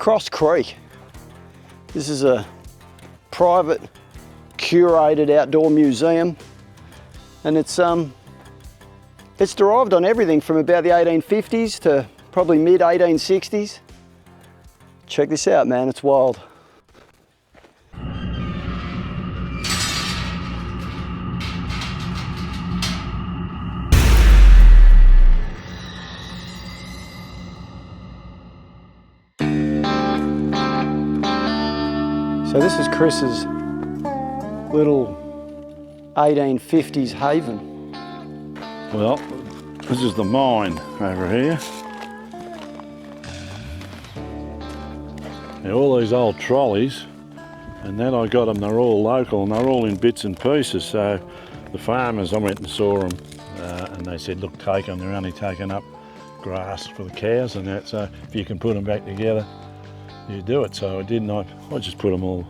Cross Creek. This is a private, curated outdoor museum, and it's derived on everything from about the 1850s to probably mid 1860s. Check this out, man, it's wild. So this is Chris's little 1850s haven. Well, this is the mine over here. Now, all these old trolleys, and then I got them, they're all local and they're all in bits and pieces. So the farmers, I went and saw them and they said, look, take them, they're only taking up grass for the cows and that. So if you can put them back together, you do it. So I did, and I just put them all.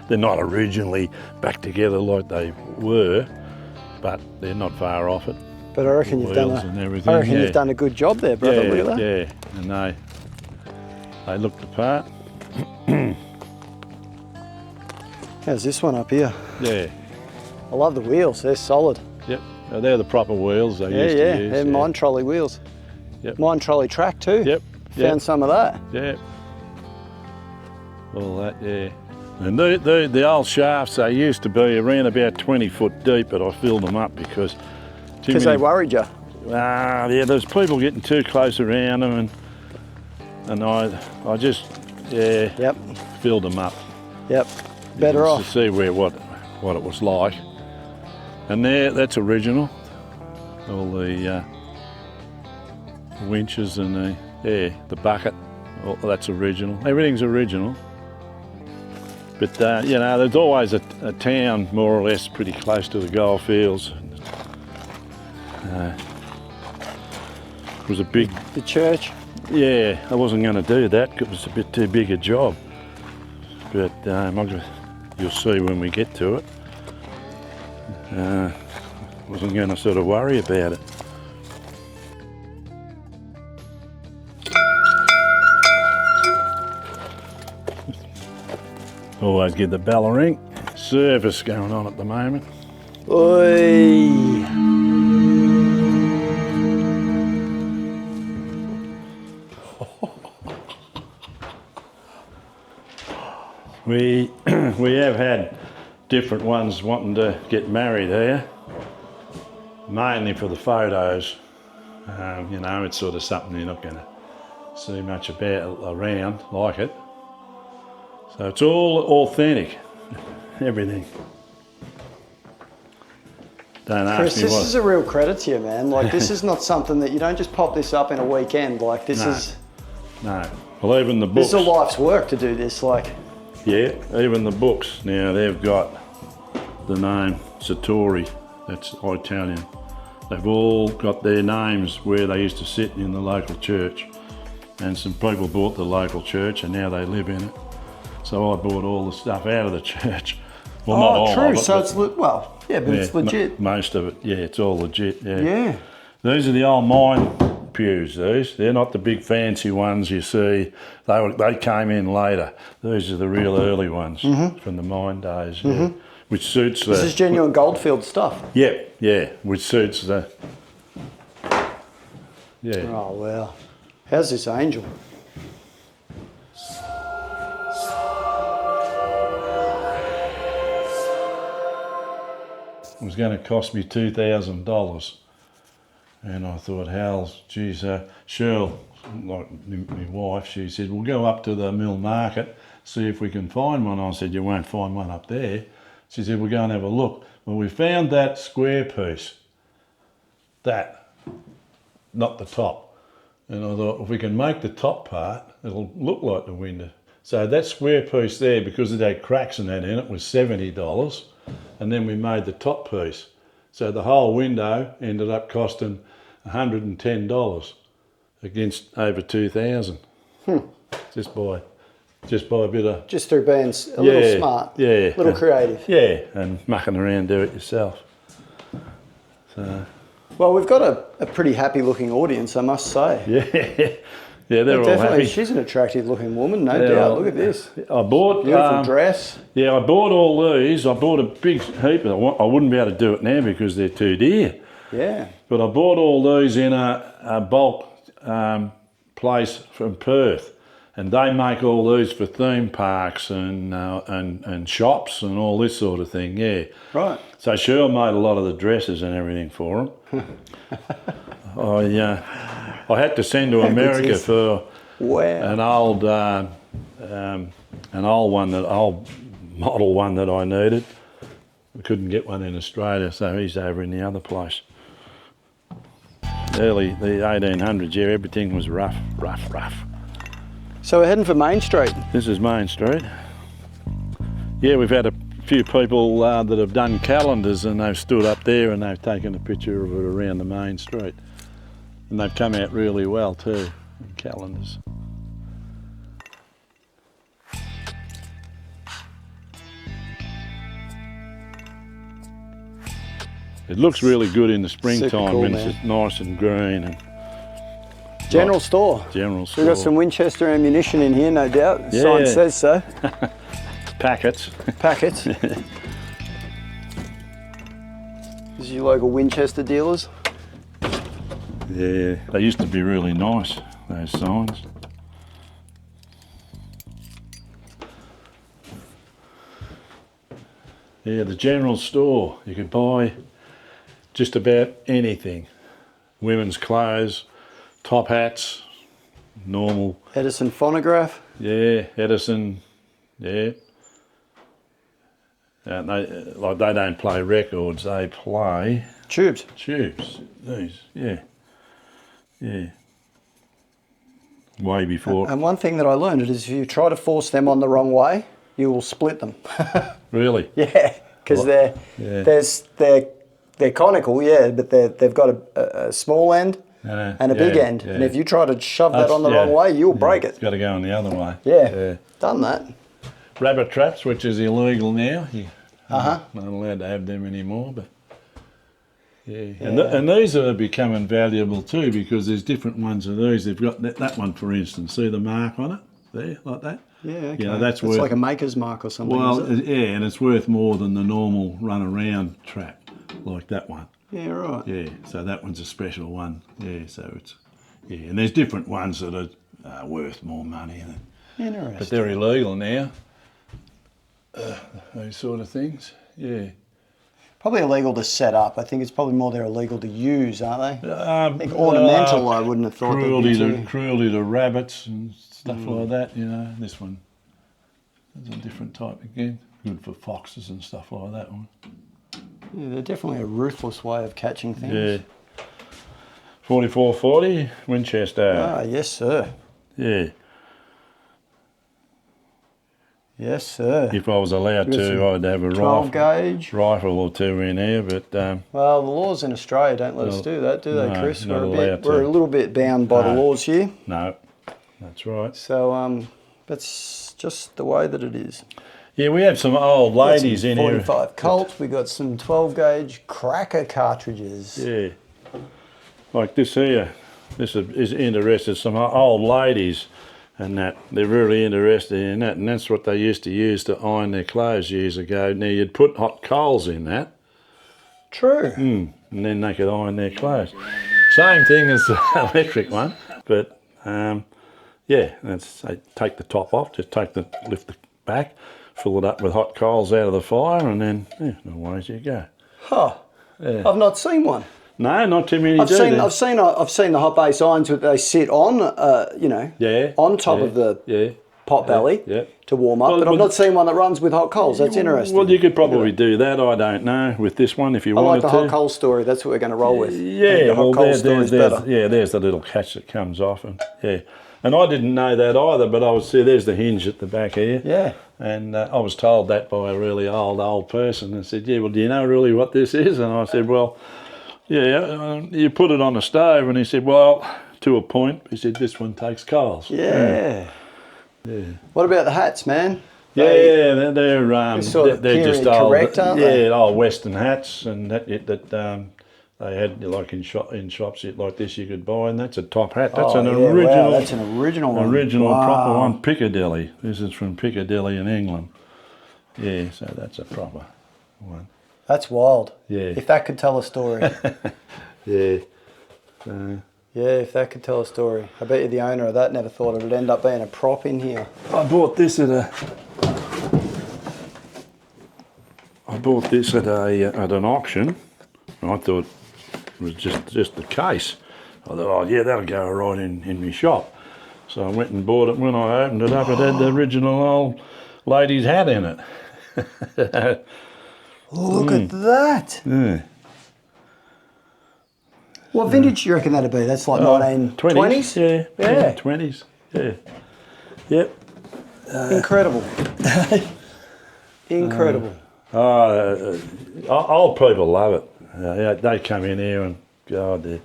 They're not originally back together like they were, but they're not far off it. But I reckon you've done a good job there, brother. Look at that. Yeah, and they looked the part. How's this one up here? Yeah. I love the wheels, they're solid. Yep, they're the proper wheels they used to use. They're mine trolley wheels. Yep. Mine trolley track too. Yep. Found some of that. Yep. All that, yeah. And the old shafts, they used to be around about 20 foot deep, but I filled them up because they worried you? Yeah, there's people getting too close around them, and I just, filled them up. Yep, better off. To see what it was like. And that's original. All the winches and the bucket, that's original. Everything's original. But there's always a town more or less pretty close to the Goldfields. It was a big... The church? Yeah, I wasn't going to do that because it was a bit too big a job. But you'll see when we get to it. Wasn't going to sort of worry about it. Always get the bell ring. Service going on at the moment. Oi! We have had different ones wanting to get married here, mainly for the photos. It's sort of something you're not going to see much about around like it. So it's all authentic, everything. Don't ask Chris, me this what. is a real credit to you, man. Like, this is not something that you don't just pop this up in a weekend. Like, this is... No. Well, even the books. This is a life's work to do this, like... Yeah, even the books. Now, they've got the name Satori. That's Italian. They've all got their names where they used to sit in the local church. And some people bought the local church and now they live in it. So I bought all the stuff out of the church. Well, not all true. of it, So it's it's legit. Most of it, yeah, it's all legit. Yeah. Yeah. These are the old mine pews. They're not the big fancy ones you see. They came in later. These are the real early ones from the mine days. Yeah. Which suits the. This is genuine Goldfield stuff. Yeah. Which suits the. Yeah. Oh wow. How's this angel? It was going to cost me $2,000, and I thought, Cheryl, like my wife, she said, we'll go up to the mill market, see if we can find one. I said, you won't find one up there. She said, we'll go and have a look. Well, we found that square piece, not the top. And I thought, if we can make the top part, it'll look like the window. So that square piece there, because it had cracks and that in it, was $70. And then we made the top piece. So the whole window ended up costing $110 against over $2,000. Just by a bit of... Just through being a little smart. Yeah. A little creative. Yeah, and mucking around, do it yourself. So... Well, we've got a pretty happy looking audience, I must say. Yeah, they're all definitely. happy. She's an attractive looking woman, no Yeah, doubt. Look at this. I bought Beautiful dress. Yeah, I bought all these. I bought a big heap. I wouldn't be able to do it now because they're too dear. Yeah. But I bought all these in a bulk place from Perth, and they make all these for theme parks and shops and all this sort of thing. Yeah. Right. So Cheryl made a lot of the dresses and everything for them. I had to send to America for an old model one that I needed. We couldn't get one in Australia, so he's over in the other place. Early the 1800s, yeah, everything was rough. So we're heading for Main Street. This is Main Street. Yeah, we've had a few people that have done calendars, and they've stood up there and they've taken a picture of it around the main street. And they've come out really well too, in calendars. It looks really good in the springtime when it's nice and green. And General store. General store. We've got some Winchester ammunition in here, no doubt. The sign says so. Packets. Packets. This is your local Winchester dealers. Yeah, they used to be really nice, those signs. Yeah, the general store. You could buy just about anything. Women's clothes, top hats, normal. Edison phonograph. Yeah, Edison, yeah. They don't play records, they play... Tubes. Tubes, these, yeah. Yeah. Way before. And one thing that I learned is if you try to force them on the wrong way, you will split them. Really? Yeah, because they're conical, yeah, but they've got a small end and a big end. Yeah. And if you try to shove that on the wrong way, you'll break it. It's got to go on the other way. Yeah, done that. Rabbit traps, which is illegal now. You're not allowed to have them anymore, but yeah. And these are becoming valuable too, because there's different ones of these. They've got that one, for instance. See the mark on it there, like that? Yeah, okay. You know, that's worth, like a maker's mark or something. Well, yeah, and it's worth more than the normal run-around trap, like that one. Yeah, right. Yeah, so that one's a special one. Yeah, so it's and there's different ones that are worth more money. Interesting. But they're illegal now. Those sort of things. Yeah. Probably illegal to set up. I think it's probably more they're illegal to use, aren't they? I think ornamental, I wouldn't have thought. Cruelty to rabbits and stuff like that, you know. This one is a different type again. Good for foxes and stuff like that one. Yeah, they're definitely a ruthless way of catching things. Yeah. 4440 Winchester. Ah, yes, sir. Yeah. Yes, sir. If I was allowed to, I'd have a 12 gauge rifle or two in here, but... well, the laws in Australia don't let us do that, do they, Chris? Not We're a little bit bound by the laws here. No, that's right. So that's just the way that it is. Yeah, we have some old ladies in here. 45 Colt, we got some 12 gauge cracker cartridges. Yeah, like this here. This is interested, some old ladies. And that they're really interested in that, and that's what they used to use to iron their clothes years ago. Now you'd put hot coals in that. True. And then they could iron their clothes. Same thing as the electric one, but yeah, they take the top off, just lift the back, fill it up with hot coals out of the fire, and then away you go. Huh. Yeah. I've not seen one. No, not too many. I've seen the hot base irons that they sit on, on top of the pot belly to warm up. But I've not seen one that runs with hot coals. That's interesting. Well, you could probably do that. I don't know with this one if you wanted to. I like the hot coal story. That's what we're going to roll with. Yeah, well, there's the little catch that comes off, and and I didn't know that either. But I was there's the hinge at the back here. Yeah. And I was told that by a really old person, and said, well, do you know really what this is? And I said, well. Yeah, you put it on a stove, and he said, well, to a point. He said, this one takes coals. Yeah. What about the hats, man? They're just old, correct, aren't they? Old Western hats, and they they had like in shops like this you could buy, and that's a top hat. That's an original. original. Wow, that's an original one. Original Wow. proper one, Piccadilly. This is from Piccadilly in England. Yeah, so that's a proper one. That's wild. Yeah. If that could tell a story. Yeah. Yeah, if that could tell a story. I bet you the owner of that never thought it would end up being a prop in here. I bought this at an auction. I thought it was just the case. I thought, oh yeah, that'll go right in my shop. So I went and bought it. When I opened it up, it had the original old lady's hat in it. Look at that. Yeah. What vintage do you reckon that'd be? That's like 1920s? Yeah. Yeah. 20s. Yeah. Yep. Incredible. Incredible. Old people love it. Yeah, they come in here and God, it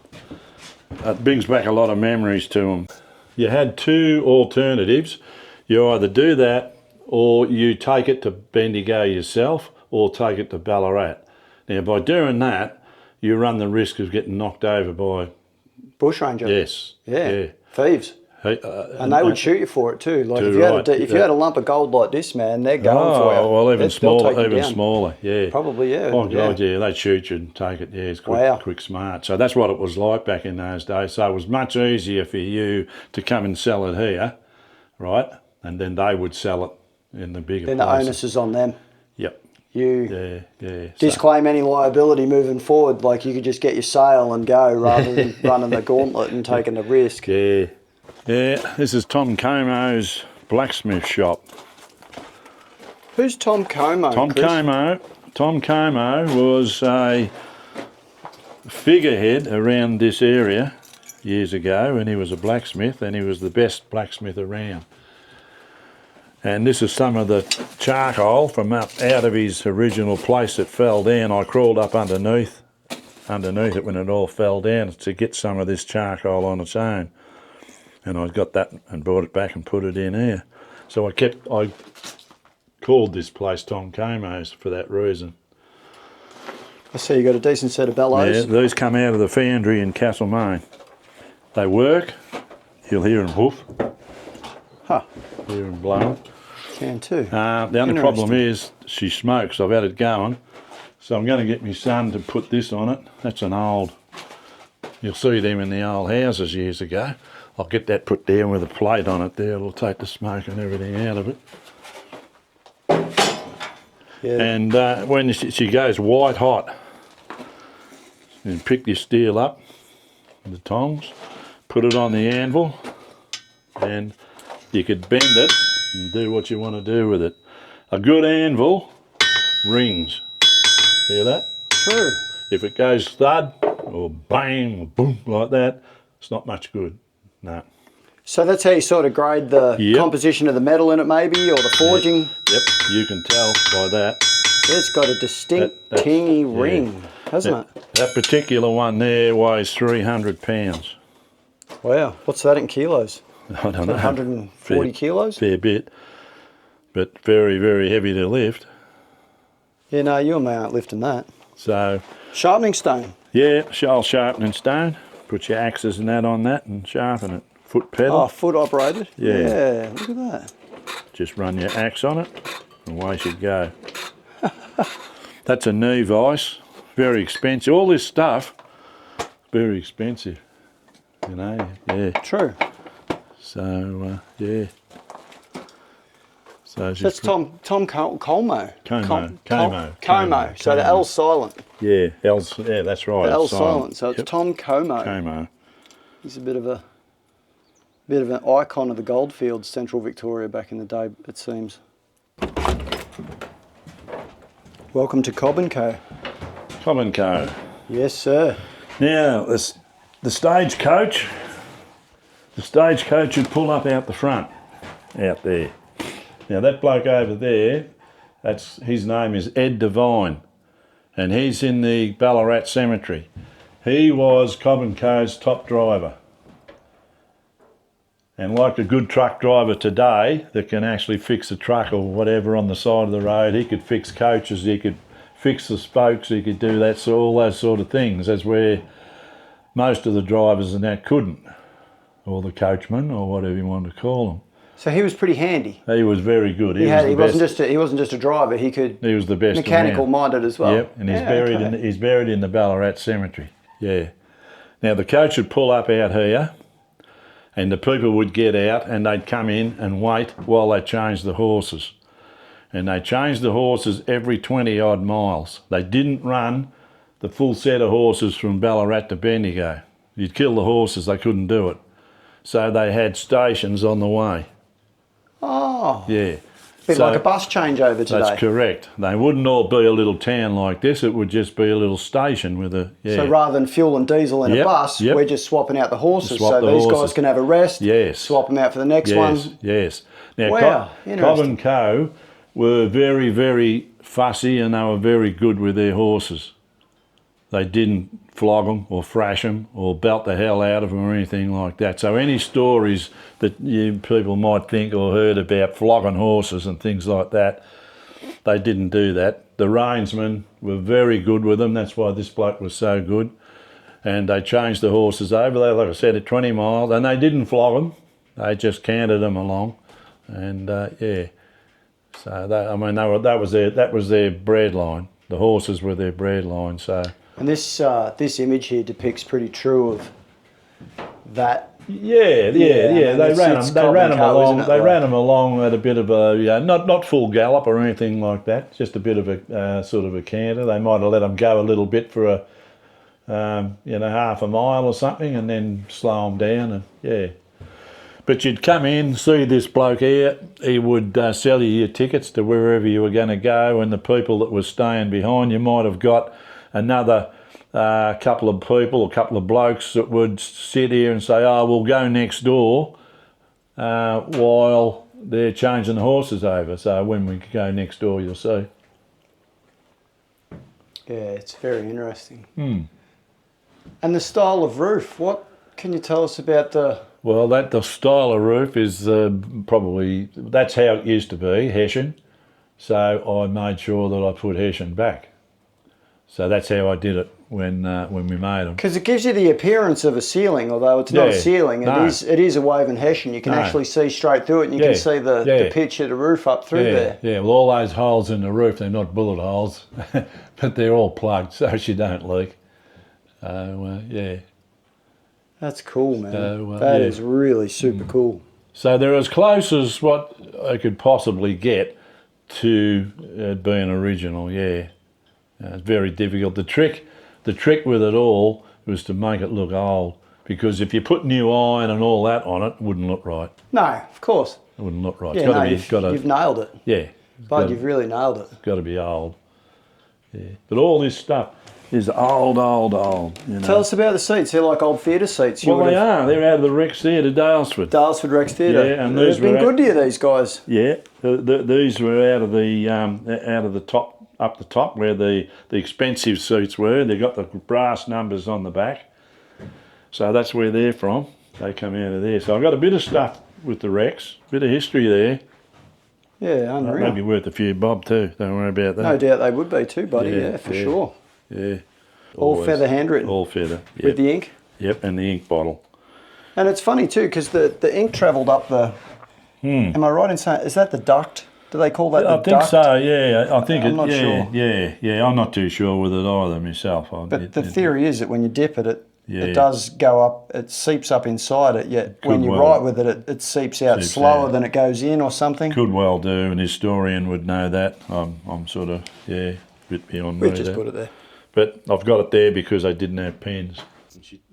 brings back a lot of memories to them. You had two alternatives. You either do that or you take it to Bendigo yourself or take it to Ballarat. Now, by doing that, you run the risk of getting knocked over by... Bushranger. Yes. Yeah. Thieves. Hey, and they would shoot you for it too. Like if you had a lump of gold like this, man, they're going for you. Oh, well, even smaller, yeah. Probably, yeah. Oh, God, yeah, they'd shoot you and take it, yeah, it's quick, smart. So that's what it was like back in those days. So it was much easier for you to come and sell it here, right? And then they would sell it in the bigger places. Then the onus is on them. Yep. You disclaim any liability moving forward, like you could just get your sale and go rather than running the gauntlet and taking the risk. Yeah. Yeah, this is Tom Como's blacksmith shop. Who's Tom Como? Tom Como was a figurehead around this area years ago, and he was a blacksmith, and he was the best blacksmith around. And this is some of the charcoal from up out of his original place that fell down. I crawled up underneath it when it all fell down to get some of this charcoal on its own. And I got that and brought it back and put it in here. So I called this place Tom Como's for that reason. I see you got a decent set of bellows. Yeah, these come out of the foundry in Castlemaine. They work. You'll hear them hoof. Huh. Hear them blowing. Can too. The only problem is she smokes. I've had it going. So I'm going to get my son to put this on it. That's an old... You'll see them in the old houses years ago. I'll get that put down with a plate on it there. It'll take the smoke and everything out of it. Yeah. And when she goes white hot, you pick your steel up with the tongs, put it on the anvil, and you could bend it and do what you want to do with it. A good anvil rings. Hear that? True. If it goes thud or bang or boom like that, it's not much good. No. So that's how you sort of grade the composition of the metal in it maybe, or the forging? Yep, you can tell by that. Yeah, it's got a distinct tingy ring, hasn't it? That particular one there weighs 300 pounds. Wow, what's that in kilos? I don't know. 140 kilos? Fair bit, but very, very heavy to lift. Yeah, no, you and me aren't lifting that. So... Sharpening stone? Yeah, old sharpening stone. Put your axes and that on that and sharpen it. Foot pedal. Oh, foot operated? Yeah. Look at that. Just run your axe on it and away you go. That's a knee vise. Very expensive. All this stuff, very expensive. You know, yeah. True. So, yeah. So that's Tom Como. Como. So the L's silent. Yeah, that's right. The L's silent. So it's Tom Como. Como. He's a bit of an icon of the goldfields, Central Victoria back in the day, it seems. Welcome to Cobb & Co. Cobb & Co. Yes, sir. Now, the stagecoach would pull up out the front, out there. Now that bloke over there, his name is Ed Devine, and he's in the Ballarat Cemetery. He was Cobb & Co.'s top driver. And like a good truck driver today that can actually fix a truck or whatever on the side of the road, he could fix coaches, he could fix the spokes, he could do that, so all those sort of things. That's where most of the drivers and that couldn't, or the coachman, or whatever you want to call them. So he was pretty handy. He was very good. He wasn't just a driver. He was the best. Mechanical minded as well. Yep, and he's buried in the Ballarat Cemetery. Yeah. Now the coach would pull up out here, and the people would get out, and they'd come in and wait while they changed the horses. And they changed the horses every 20 odd miles. They didn't run the full set of horses from Ballarat to Bendigo. You'd kill the horses, they couldn't do it. So they had stations on the way. Oh. Yeah. Bit like a bus changeover today. That's correct. They wouldn't all be a little town like this, it would just be a little station with a... Yeah. So rather than fuel and diesel in a bus, we're just swapping out the horses. So these guys can have a rest, swap them out for the next one. Yes. Now, wow, Cobb and Co were very, very fussy, and they were very good with their horses. They didn't flog them or thrash them or belt the hell out of them or anything like that. So any stories that you people might think or heard about flogging horses and things like that, they didn't do that. The reinsmen were very good with them. That's why this bloke was so good. And they changed the horses over. They, like I said, at 20 miles, and they didn't flog them. They just cantered them along, and yeah. So that was their bread line. The horses were their bread line. So. And this image here depicts pretty true of that. Yeah. They ran them along. They ran them along at a bit of a not full gallop or anything like that. Just a bit of a sort of a canter. They might have let them go a little bit for a half a mile or something, and then slow them down. And yeah. But you'd come in, see this bloke here, he would sell you your tickets to wherever you were going to go, and the people that were staying behind you might have got another couple of people or couple of blokes that would sit here and say, oh, we'll go next door while they're changing the horses over. So when we go next door, you'll see. Yeah, it's very interesting. And the style of roof, what can you tell us about the... Well, the style of roof is probably, that's how it used to be, Hessian. So I made sure that I put Hessian back. So that's how I did it when we made them. Because it gives you the appearance of a ceiling, although it's not a ceiling. It is a woven Hessian. You can actually see straight through it, and you can see the pitch of the roof up through there. Yeah, well, all those holes in the roof, they're not bullet holes, but they're all plugged so she don't leak. Yeah. That's cool, man. So, that is really super cool. So they're as close as what I could possibly get to being original, yeah. It's very difficult. The trick with it all was to make it look old, because if you put new iron and all that on it, it wouldn't look right. No, of course. It wouldn't look right. Yeah, you've nailed it. Yeah. Bud, you've really nailed it. It's got to be old. Yeah. But all this stuff is old. You know. Tell us about the seats. They're like old theatre seats. Well, they are. They're out of the Rex Theatre, Dalesford. Dalesford Rex Theatre. Yeah, and they've been good to you, these guys. Yeah, these were out of the top, up the top where the expensive seats were. They got the brass numbers on the back, so that's where they're from. They come out of there. So I've got a bit of stuff with the Rex, bit of history there. Yeah, unreal. Maybe worth a few bob too. Don't worry about that. No doubt they would be too, buddy. Yeah, for sure. Yeah. All feather handwritten. All feather. Yep. With the ink? Yep, and the ink bottle. And it's funny too, because the ink travelled up the... Am I right in saying, is that the duct? Do they call that the duct? I think so, yeah. I think I'm not sure. Yeah. I'm not too sure with it either myself. But the theory is that when you dip it, it does go up, it seeps up inside it, yet when you write with it, it seeps out slower than it goes in or something. Could well do, an historian would know that. I'm sort of, a bit beyond me. We just put it there. But I've got it there because I didn't have pens.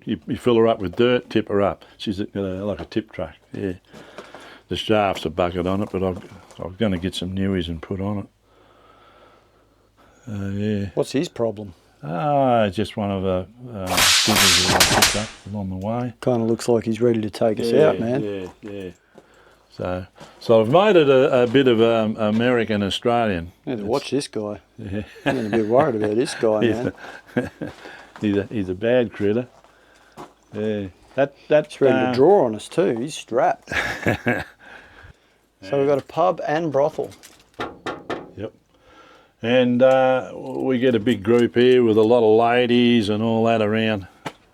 You fill her up with dirt, tip her up. She's like a tip truck, yeah. The shaft's a bucket on it, but I'm going to get some newies and put on it. Yeah. What's his problem? Just one of the diggers that I picked up along the way. Kind of looks like he's ready to take us out, man. Yeah. So I've made it a bit of American Australian. Yeah, watch this guy. Yeah. I'm going to be worried about this guy, man. He's a bad critter. Yeah. He's ready to draw on us too. He's strapped. So we've got a pub and brothel. Yep. And we get a big group here with a lot of ladies and all that around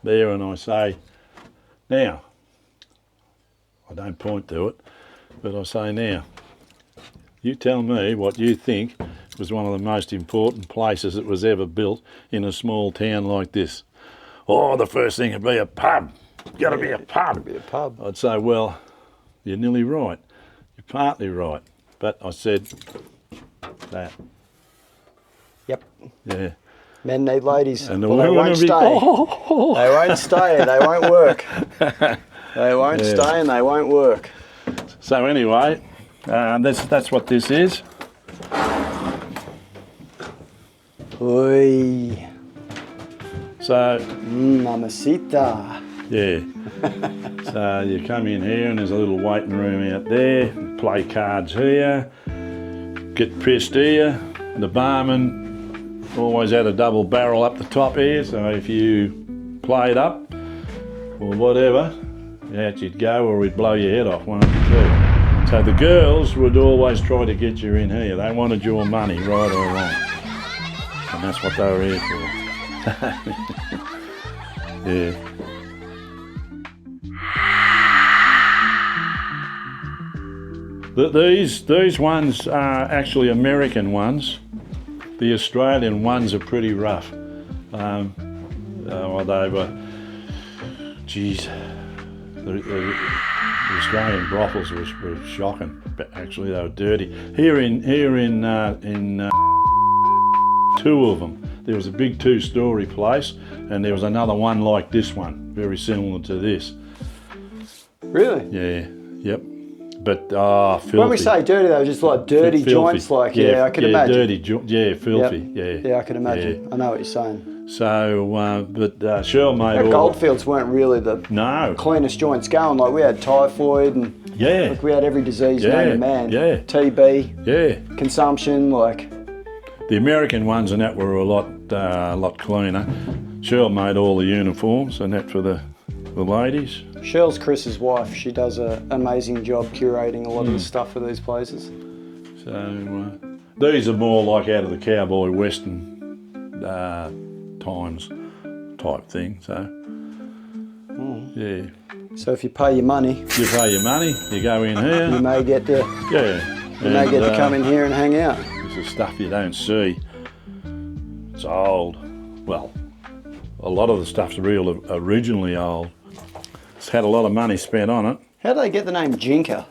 there, and I say, now, I don't point to it, but I say, now, you tell me what you think was one of the most important places that was ever built in a small town like this. Oh, the first thing would be a pub. Got to be a pub. Be a pub. I'd say, well, you're nearly right. You're partly right. But I said that. Yep. Yeah. Men need ladies. And they won't stay. They won't stay. They won't work. They won't stay and they won't work. So anyway, that's what this is. Oi. So. Mamacita. Yeah. So you come in here and there's a little waiting room out there. Play cards here. Get pissed here. The barman always had a double barrel up the top here, so if you played up or whatever, out you'd go, or we'd blow your head off, one of the two. So the girls would always try to get you in here. They wanted your money, right or wrong. And that's what they were here for. Yeah. These ones are actually American ones. The Australian ones are pretty rough. Well, they were, geez, the Australian brothels were shocking. But actually, they were dirty. Here in two of them. There was a big 2-story place, and there was another one like this one, very similar to this. Really? Yeah. Yep. But filthy. When we say dirty, they were just like dirty filthy. joints, like I could imagine. Dirty, filthy. Yep. Yeah, I can imagine. Yeah. I know what you're saying. So, but Cheryl made all. Goldfields weren't really the cleanest joints going. Like we had typhoid and like we had every disease known to man. Yeah. TB. Yeah. Consumption, like. The American ones and that were a lot cleaner. Cheryl made all the uniforms and that for the ladies. Cheryl's Chris's wife. She does an amazing job curating a lot of the stuff for these places. So these are more like out of the cowboy western times type thing. So yeah. So if you pay your money, you go in here. You may get to come in here and hang out. This is stuff you don't see. It's old. Well, a lot of the stuff's originally old. It's had a lot of money spent on it. How do they get the name Jinker?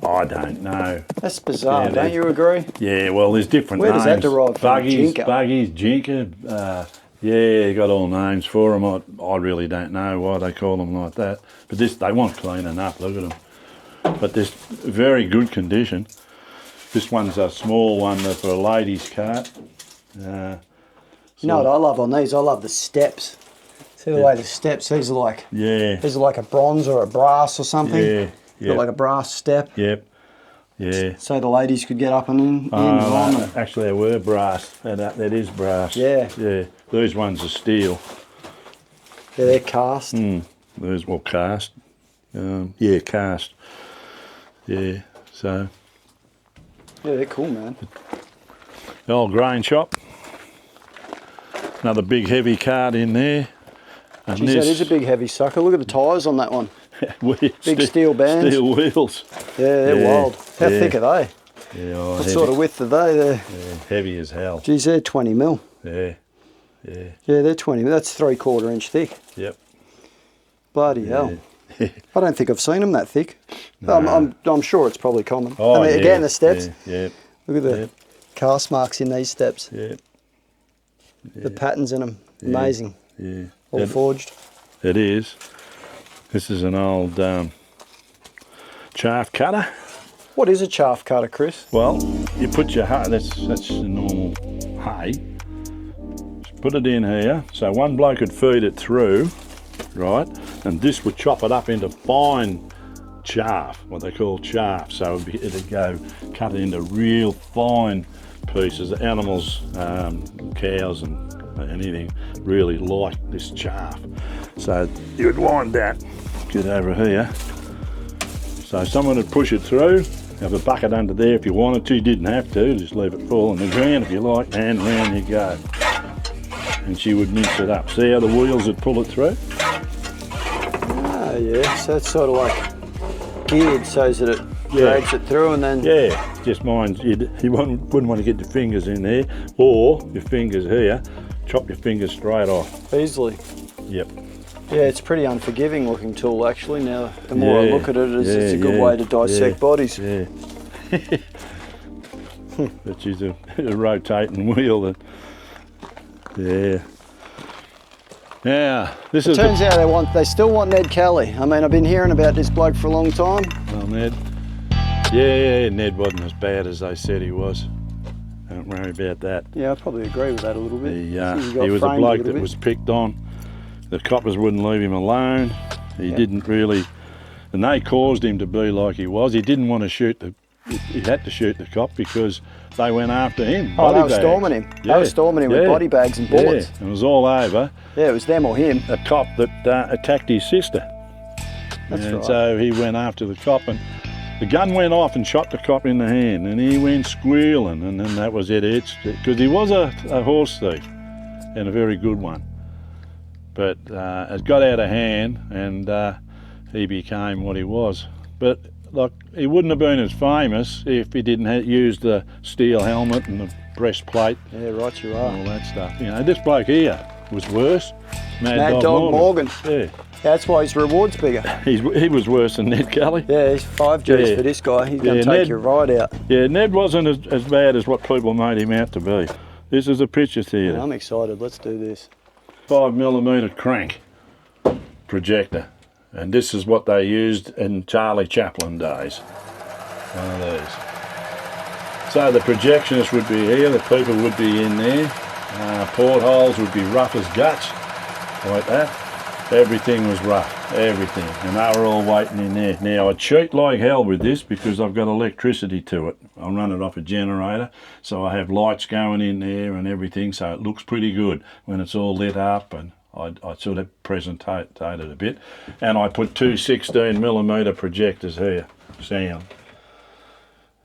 I don't know. That's bizarre, don't you agree? Yeah, well, there's different names. Where does that derive from? Buggies, Jinker. Yeah, you got all names for them. I really don't know why they call them like that. But they want cleaning up, look at them. But this very good condition. This one's a small one for a lady's cart. You know what I love on these? I love the steps. See the way the steps, these are like a bronze or a brass or something. Yeah. Got like a brass step. Yep. Yeah. So the ladies could get up and in. Actually, they were brass. That is brass. Yeah. Yeah. These ones are steel. Yeah, they're cast. Those cast. Cast. Yeah. So. Yeah, they're cool, man. The old grain shop. Another big heavy cart in there. And Jeez, that is a big heavy sucker. Look at the tyres on that one. Big steel bands. Steel wheels. Yeah, they're wild. How thick are they? Yeah, what sort of width are they? They're heavy as hell. Geez, they're 20 mil. Yeah. Yeah, they're 20 mil. That's 3/4 inch thick. Yep. Bloody hell. I don't think I've seen them that thick. No. I'm sure it's probably common. Oh, and again, the steps. Yeah. Look at the cast marks in these steps. Yeah. The patterns in them, amazing. Yeah. All forged. It is. This is an old chaff cutter. What is a chaff cutter, Chris? Well, you put your hay, that's the normal hay. Just put it in here, so one bloke could feed it through, right? And this would chop it up into fine chaff, what they call chaff. So it'd go cut it into real fine pieces. The animals, cows and anything really like this chaff. So you'd wind that, get over here. So someone would push it through Have a bucket under there if you wanted to. You didn't have to. Just leave it fall on the ground if you like, and round you go. And she would mix it up. See how the wheels would pull it through? Oh yeah, so it's sort of like geared so that it drags it through, and then... Yeah, just mind, you wouldn't want to get your fingers in there, or your fingers here, chop your fingers straight off. Easily. Yep. Yeah, it's a pretty unforgiving looking tool actually now. The more I look at it, it's a good way to dissect bodies. Yeah. But she's a rotating wheel. And, yeah. Now, this is... Turns out they still want Ned Kelly. I mean, I've been hearing about this bloke for a long time. Well, Ned. Yeah, Ned wasn't as bad as they said he was. Don't worry about that. Yeah, I probably agree with that a little bit. He was a bloke that was picked on. The coppers wouldn't leave him alone. He didn't really, and they caused him to be like he was. He didn't want to shoot he had to shoot the cop because they went after him. Oh, they were storming him. They were storming him with body bags and bullets. Yeah, it was all over. Yeah, it was them or him. A cop that attacked his sister. That's right. So he went after the cop, and the gun went off and shot the cop in the hand, and he went squealing, and then that was it. Because he was a horse thief, and a very good one. But it got out of hand, and he became what he was. But like, he wouldn't have been as famous if he didn't use the steel helmet and the breastplate. Yeah, right you are. And all that stuff. You know, this bloke here was worse. Mad Dog Morgan. Yeah. That's why his reward's bigger. He was worse than Ned Kelly. Yeah, he's 5 Gs for this guy. He's going to take your ride out. Yeah, Ned wasn't as bad as what people made him out to be. This is a picture theatre. Yeah, I'm excited. Let's do this. 5mm crank projector. And this is what they used in Charlie Chaplin days. One of these. So the projectionist would be here, the people would be in there. Portholes would be rough as guts, like that. Everything was rough, everything. And they were all waiting in there. Now I cheat like hell with this because I've got electricity to it. I run it off a generator, so I have lights going in there and everything, so it looks pretty good when it's all lit up, and I sort of presentate it a bit. And I put two 16mm projectors here, sound.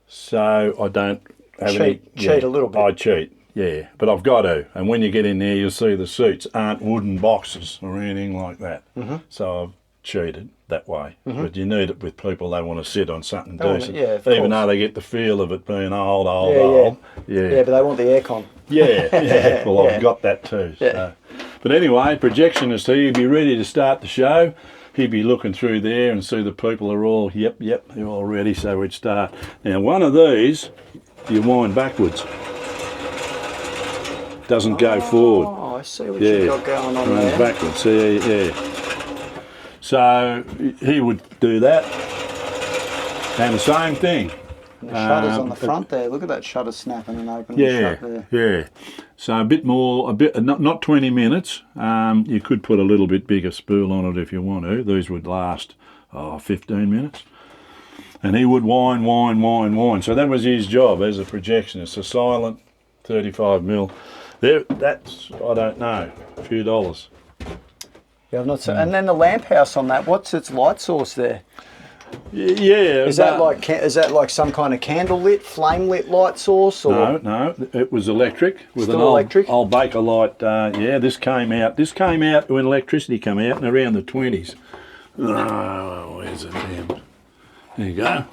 So I don't have cheat a little bit. I cheat, yeah, but I've got to. And when you get in there, you'll see the seats aren't wooden boxes or anything like that. So I've cheated that way. But you need it with people, they want to sit on something decent. Even though they get the feel of it being old. Yeah, but they want the aircon. Yeah. Well, I've got that too. Yeah. So. But anyway, projectionist here, he'd be ready to start the show. He'd be looking through there and see the people are all, yep, they're all ready, so we'd start. Now, one of these, you wind backwards. Doesn't go forward. Oh, I see what you've got going on runs there. Backwards, yeah. So he would do that, and the same thing. And the shutters on the front there. Look at that shutter snapping and opening shut there. Yeah. So a bit more, not 20 minutes. You could put a little bit bigger spool on it if you want to. These would last 15 minutes. And he would wind. So that was his job as a projectionist. A silent 35mm. That's, I don't know, a few dollars. Yeah, I've not seen. And then the lamp house on that. What's its light source there? Yeah. Is that like some kind of candle lit, flame lit light source? Or? No. It was electric with Still an electric? old Baker light. This came out. This came out when electricity came out in around the 20s. Oh, where's it? There you go.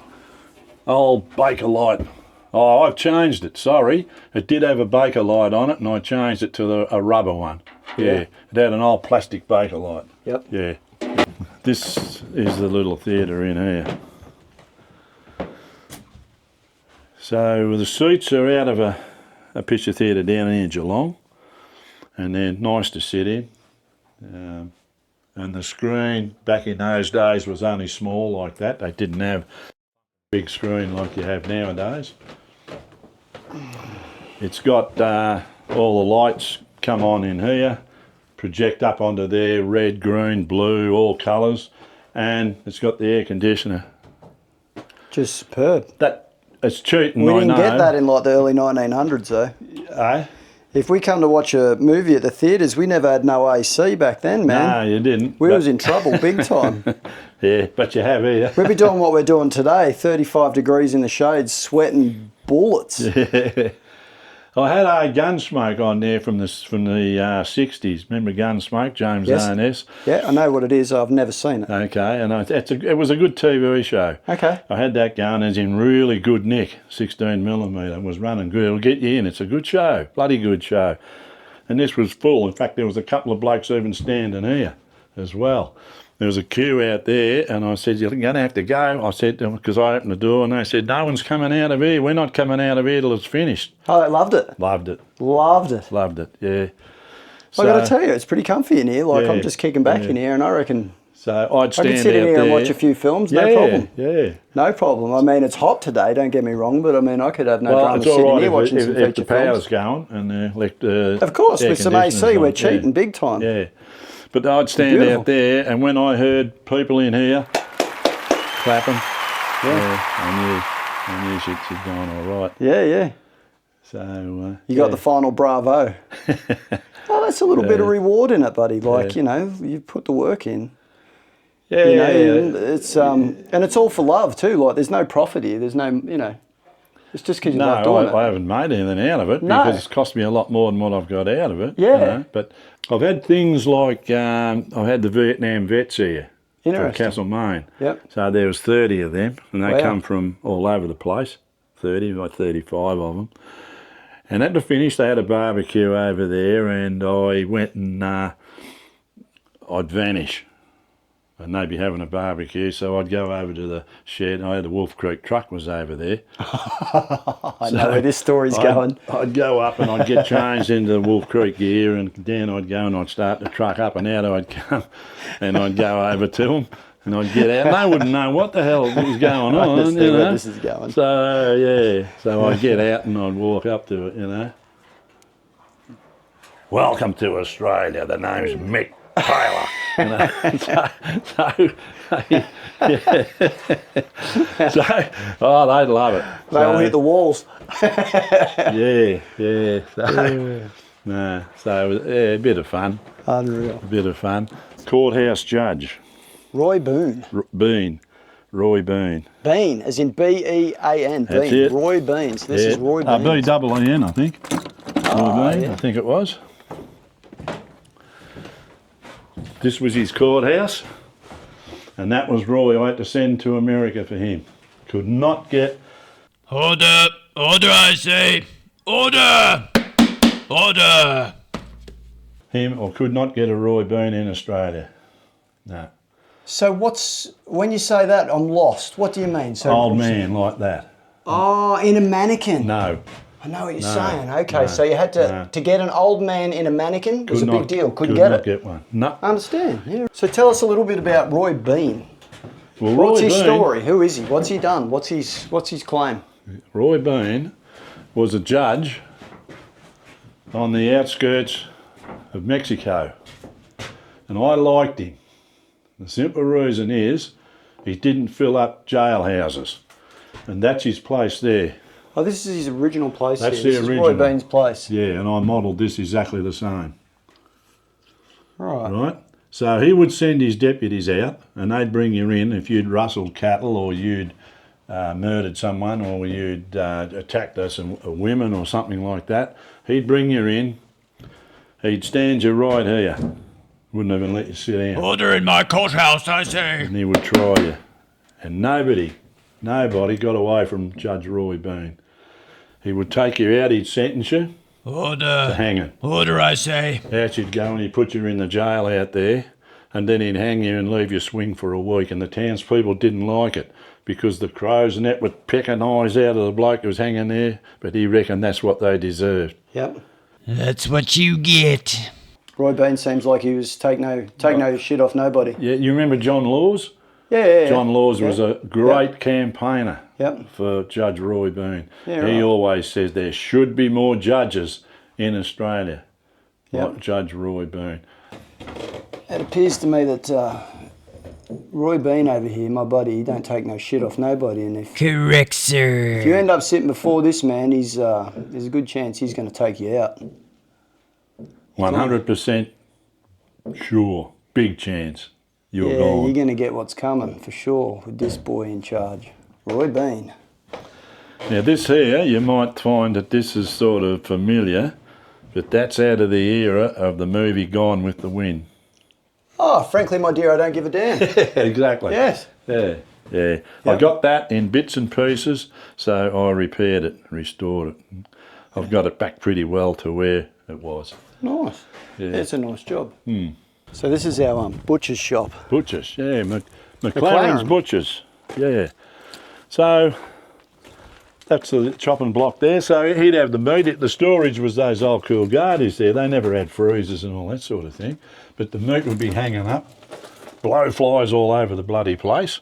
Old Baker light. Oh, I've changed it. Sorry, it did have a Baker light on it, and I changed it to a rubber one. Yeah. It had an old plastic Baker light. Yep. Yeah. This is the little theatre in here. So the seats are out of a picture theatre down here in Geelong, and they're nice to sit in. And the screen back in those days was only small like that. They didn't have a big screen like you have nowadays. It's got all the lights come on in here, project up onto there, red, green, blue, all colours, and it's got the air conditioner. Just superb. It's cheap, and we I didn't know. get that in like the early 1900s though. Eh? If we come to watch a movie at the theatres, we never had no AC back then, man. No, you didn't. We was in trouble big time. Yeah, but you have here. We'll be doing what we're doing today, 35 degrees in the shade, sweating bullets. Yeah. I had a Gunsmoke on there from the 60s. Remember Gunsmoke, James Arness? Yeah, I know what it is. I've never seen it. Okay, and it was a good TV show. Okay. I had that going as in really good nick, 16mm. It was running good. It'll get you in. It's a good show, bloody good show. And this was full. In fact, there was a couple of blokes even standing here as well. There was a queue out there, and I said, you're going to have to go. I said, because I opened the door, and they said, no one's coming out of here. We're not coming out of here till it's finished. Oh, they loved it? Loved it. Loved it? Loved it, yeah. So, I got to tell you, it's pretty comfy in here. Like, I'm just kicking back in here, and I reckon so I'd stand I could sit in here and watch a few films, no problem. Yeah. No problem. I mean, it's hot today, don't get me wrong, but I mean, I could have no drama sitting in here watching some feature films. If the power's going, and of course, with some AC, we're cheating big time. Yeah. But I'd stand out there, and when I heard people in here clapping, I knew she'd gone all right. Yeah. So you got the final bravo. Well, that's a little bit of reward in it, buddy. Like you know, you put the work in. Yeah, you know, it's and it's all for love too. Like there's no profit here. There's no, you know. It's just because you love doing it. I haven't made anything out of it because it's cost me a lot more than what I've got out of it. Yeah. You know? But I've had things like, I've had the Vietnam vets here from Castlemaine. Yep. So there was 30 of them, and they come from all over the place, 30, like 35 of them. And at the finish, they had a barbecue over there, and I went and I'd vanish. And they'd be having a barbecue, so I'd go over to the shed. I had the Wolf Creek truck was over there. I know where this story's going. I'd go up and I'd get changed into the Wolf Creek gear, and then I'd go and I'd start the truck up, and out I'd come, and I'd go over to them, and I'd get out. And they wouldn't know what the hell was going on. I understand where this is going. So I'd get out and I'd walk up to it, you know. Welcome to Australia. The name's Mick Taylor. You know? They'd love it. They all hit the walls. Yeah. So it was a bit of fun. Unreal. A bit of fun. Courthouse judge. Roy Boone. Roy Boone. Bean, as in B-E-A-N. That's Bean. it. Roy Bean. So this is Roy Bean. B-E-E-N, I think. Roy Bean, I think it was. This was his courthouse, and that was Roy. I had to send to America for him. Could not get... Order, I say. Order. Him, or could not get a Roy Bean in Australia. No. So when you say that, I'm lost. What do you mean? So old man like that. Oh, in a mannequin. No. I know what you're saying. Okay, so you had to get an old man in a mannequin was a big deal. Couldn't get it. Could not get one. No. I understand. Yeah. So tell us a little bit about Roy Bean. Well, what's his story? Who is he? What's he done? What's his claim? Roy Bean was a judge on the outskirts of Mexico, and I liked him. The simple reason is he didn't fill up jailhouses, and that's his place there. Oh, this is his original place. That's here. the original. This is Roy Bean's place. Yeah, and I modelled this exactly the same. Right. So he would send his deputies out, and they'd bring you in if you'd rustled cattle, or you'd murdered someone, or you'd attacked some women or something like that. He'd bring you in. He'd stand you right here. Wouldn't even let you sit down. Order in my courthouse, I say. And he would try you. And nobody got away from Judge Roy Bean. He would take you out, he'd sentence you to hanging. Order, I say. Out you'd go, and he'd put you in the jail out there, and then he'd hang you and leave you swing for a week. And the townspeople didn't like it because the crows and that were pecking eyes out of the bloke who was hanging there, but he reckoned that's what they deserved. Yep. That's what you get. Roy Bean seems like he was take no shit off nobody. Yeah, you remember John Laws? Yeah. John Laws was a great campaigner Yep. for Judge Roy Bean. Yeah, he always says there should be more judges in Australia, like Judge Roy Bean. It appears to me that Roy Bean over here, my buddy, he don't take no shit off nobody. And Correct, sir. if you end up sitting before this man, there's a good chance he's going to take you out. 100% sure, big chance. you're Yeah, gone. you're going to get what's coming for sure with this boy in charge. Roy Bean. Now this here, you might find that this is sort of familiar, but that's out of the era of the movie Gone with the Wind. Oh, frankly, my dear, I don't give a damn. Exactly. Yes. Yeah, yeah. Yep. I got that in bits and pieces, so I repaired it, restored it. I've got it back pretty well to where it was. Nice. Yeah. It's a nice job. So this is our butcher's shop. Butchers, yeah, McLaren's McLaren. Butchers, yeah. So that's the chopping block there. So he'd have the meat. The storage was those old cool guardies there. They never had freezers and all that sort of thing. But the meat would be hanging up, blowflies all over the bloody place.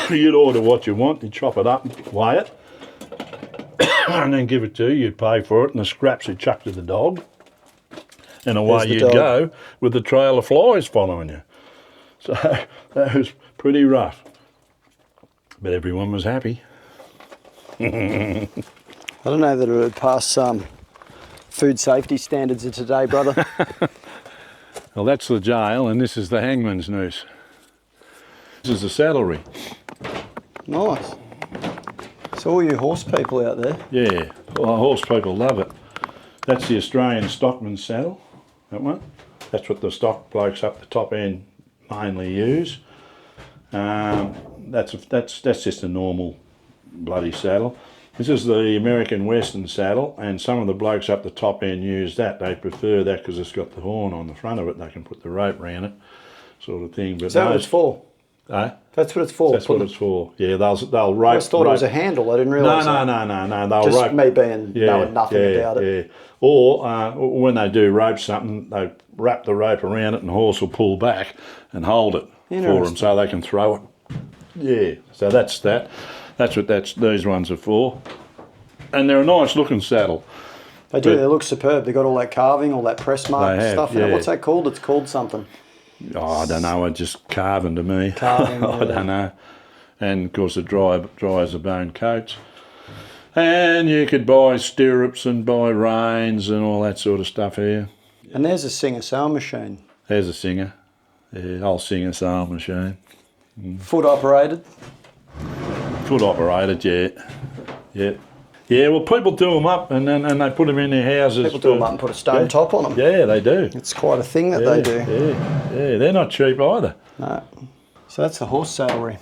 You'd order what you want, you'd chop it up, weigh it, and then give it to you. You'd pay for it, and the scraps you'd chuck to the dog. And away you'd go with the trail of flies following you. So that was pretty rough. But everyone was happy. I don't know that it would pass some food safety standards of today, brother. Well, that's the jail, and this is the hangman's noose. This is the saddlery. Nice. So all you horse people out there. Yeah, well, horse people love it. That's the Australian stockman's saddle, that one. That's what the stock blokes up the top end mainly use. That's just a normal bloody saddle. This is the American Western saddle, and some of the blokes up the top end use that. They prefer that because it's got the horn on the front of it. They can put the rope around it, sort of thing. But Is that what it's for? Eh? That's what it's for? That's what it's for. Yeah, they'll rope. I just thought it was a handle. I didn't realise that. No. They'll Just rope. me being knowing nothing about it. Yeah. Or when they do rope something, they wrap the rope around it, and the horse will pull back and hold it for them, so they can throw it. Yeah. So that's that. That's what these ones are for. And they're a nice looking saddle. They do. They look superb. They've got all that carving, all that press mark stuff in it. What's that called? It's called something. Oh, I don't know. It's just carving to me. Carving. I don't know. And of course, it dries the bone coats. And you could buy stirrups and buy reins and all that sort of stuff here. And there's a Singer sewing machine. There's a Singer. Yeah, I'll Singer sewing machine. Foot operated. Foot operated, yeah. Yeah, well, people do them up and they put them in their houses. People do them up and put a stone top on them. Yeah, they do. It's quite a thing that they do. Yeah, they're not cheap either. No. So that's the horse saddlery.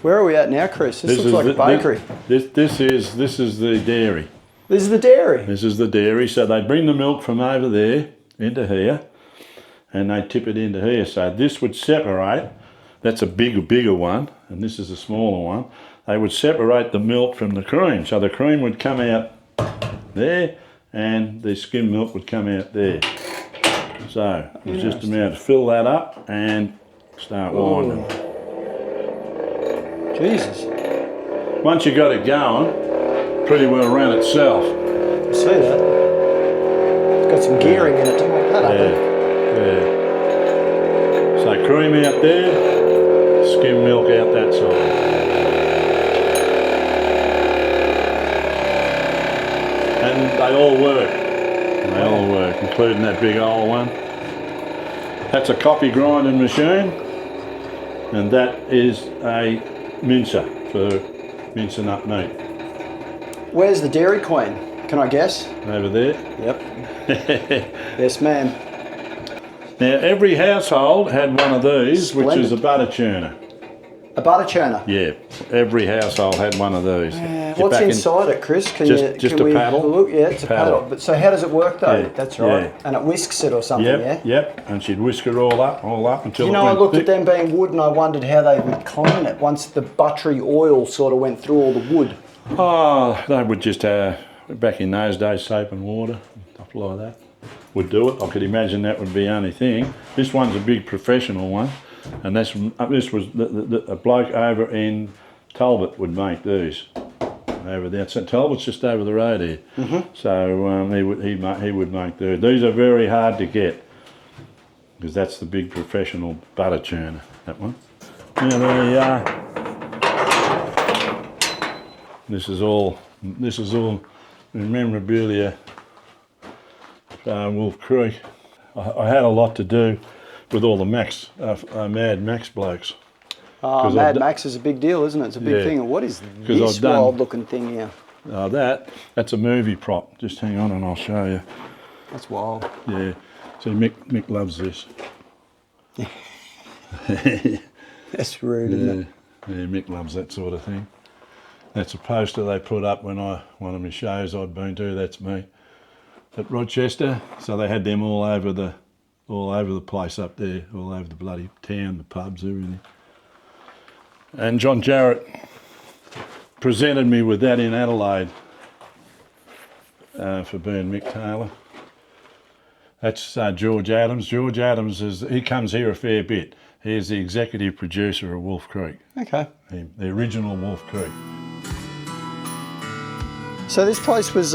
Where are we at now, Chris? This looks like a bakery. This is the dairy. This is the dairy? This is the dairy. So they bring the milk from over there into here and they tip it into here. So this would separate. That's a bigger one, and this is a smaller one. They would separate the milk from the cream. So the cream would come out there, and the skim milk would come out there. So it was just a matter to fill that up and start winding. Jesus. Once you got it going, pretty well ran itself. I see that. It's got some gearing in it to make that happen. Yeah. So cream out there, skim milk out that side. And they all work. They all work, including that big old one. That's a coffee grinding machine, and that is a mincer for mincing up meat. Where's the Dairy Queen? Can I guess? Over there. Yep. Yes, ma'am. Now, every household had one of these, Splendid. which is a butter churner. A butter churner? Yeah, every household had one of those. What's inside it, Chris? Can we paddle. Look? Yeah, it's a paddle. But so how does it work though? Yeah, That's right. yeah. And it whisks it or something, Yep, yeah? yep. And she'd whisk it all up until You it know, I went looked thick. at them being wood and I wondered how they would clean it once the buttery oil sort of went through all the wood. Oh, they would just, back in those days, soap and water, stuff like that, would do it. I could imagine that would be the only thing. This one's a big professional one, and this was a bloke over in Talbot would make these. Over there, so Talbot's just over the road here. So he would make these. These are very hard to get because that's the big professional butter churner. That one. Now there you are. This is all memorabilia. Wolf Creek. I had a lot to do with all the Mad Max blokes. Oh, Mad Max is a big deal, isn't it? It's a big thing. What is this wild-looking thing here? That's a movie prop. Just hang on and I'll show you. That's wild. Yeah. See, Mick loves this. That's rude, isn't it? Yeah, Mick loves that sort of thing. That's a poster they put up when one of my shows I'd been to. That's me at Rochester. So they had them all over the place up there, all over the bloody town, the pubs, everything. And John Jarrett presented me with that in Adelaide for being Mick Taylor. That's George Adams. George Adams he comes here a fair bit. He's the executive producer of Wolf Creek. Okay. The original Wolf Creek. So this place was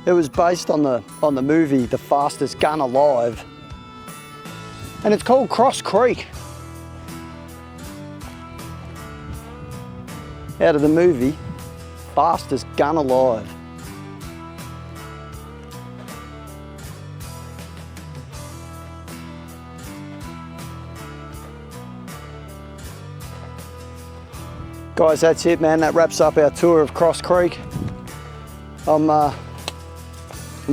it was based on the movie The Fastest Gun Alive, and it's called Cross Creek. Out of the movie Fastest Gun Alive. Guys, that's it, man. That wraps up our tour of Cross Creek. I'm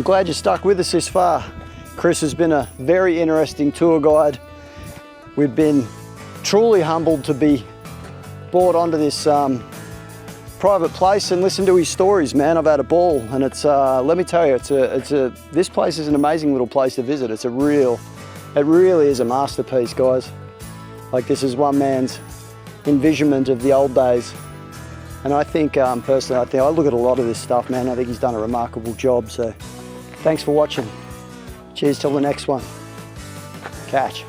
glad you stuck with us this far. Chris has been a very interesting tour guide. We've been truly humbled to be brought onto this private place and listen to his stories, man. I've had a ball, and it's let me tell you, this place is an amazing little place to visit. It really is a masterpiece, guys. Like, this is one man's envisionment of the old days. And I think, personally, I look at a lot of this stuff, man. I think he's done a remarkable job. So thanks for watching. Cheers till the next one. Catch.